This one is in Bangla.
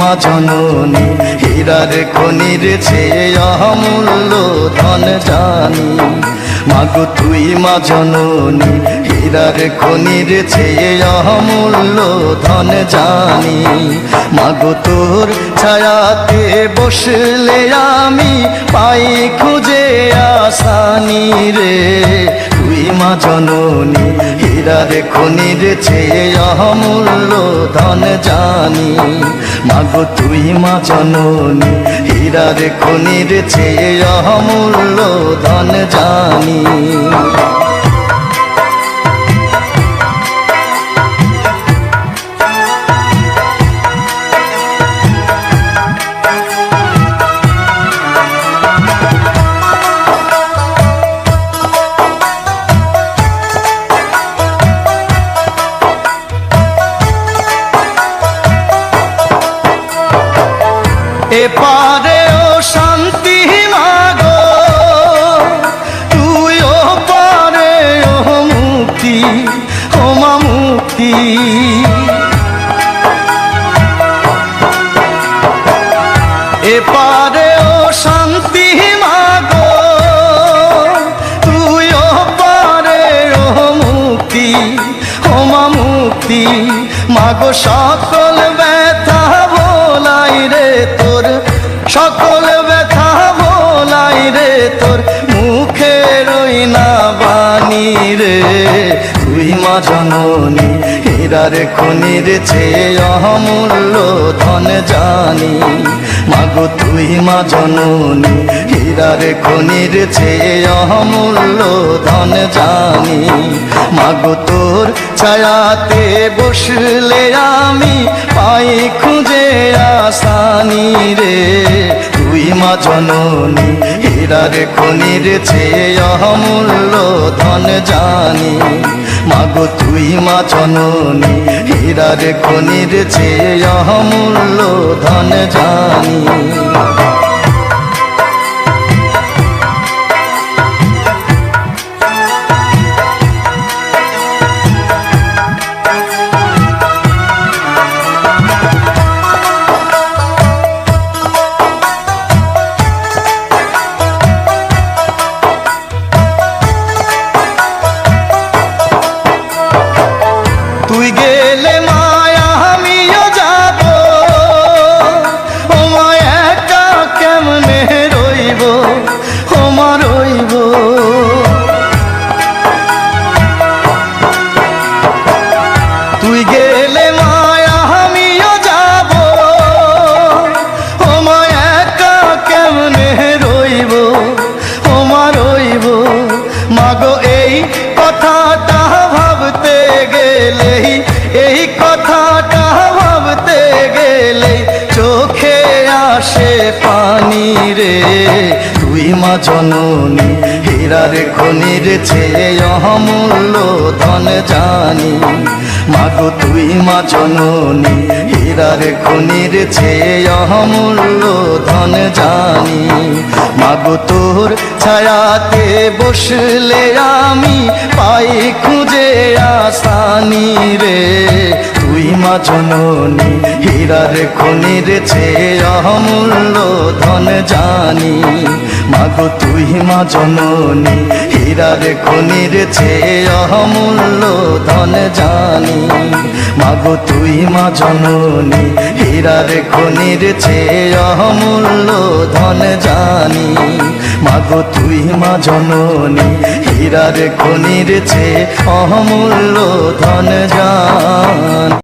মা জননী, হীরার খনির চেয়ে অমূল্য ধন জানি। মাগো তুই মা জননী, হীরার খনির চেয়ে অমূল্য ধন জানি। মাগো তোর ছায়াতে বসলে আমি পাই খুঁজে আসানি রে। তুই মা জননী, হীরার খনির চেয়ে অমূল্য ধন জানি। মাগো তুই মা জননী, হীরার খনির চেয়ে অমূল্য ধন জানি। এপারে ও শান্তি মাগো, তুই ও পারে ও মুক্তি, ও মা মুক্তি। এপারে ও শান্তি মাগো, তুই ও পারে ও মুক্তি, ও মা মুক্তি। মাগো সকল ব্যথা ভোলাই রে তোর, সকল ব্যথা ভোলাই রে তোর মুখে রই না বাণী রে। তুই মা জননী, হীরার খনির চেয়ে অমূল্য ধন জানি। মাগো তুই মা জননী, হীরার খনির চেয়ে অমূল্য ধন জানি। মাগো তোর ছায়াতে বসলে আমি পাই খুঁজে আসানি রে। তুই মা জননী, হীরার খনির চেয়ে অমূল্য ধন জানি। মাগো তুই মা জননী, হীরার খনির চেয়ে অমূল্য ধন জানি। তুই গেলে মায়া আমিও যাব, ও মায়া একা কেমনে রইব, ও মা রইব। তুই গেলে মায়া আমিও যাব, ও মায়া একা কেমনে রইব, ও মা রইব। মাগো এই কথাটা ভাবতে গেলেই, এই কথাটা ভাবতে গেলেই চোখে আসে পানি রে। তুই মা জননী, হীরার খনির চেয়ে অমূল্য ধন জানি। মাগো তুই মা জননী, হীরার খনির চেয়ে অমূল্য ধন জানি। মাগো তোর ছায়াতে বসলে আমি পাই খুঁজে আসানি রে। তুই মা জননী, হীরার খনির চেয়ে অমূল্য ধন জানি। মাগো তুই মা জননী, হীরার খনির চেয়ে অমূল্য ধন জানি। মাগো তুই মা জননী, হীরার খনির চেয়ে অমূল্য ধন জানি। মাগো তুই মা জননী, হীরার খনির চেয়ে অমূল্য ধন জানি।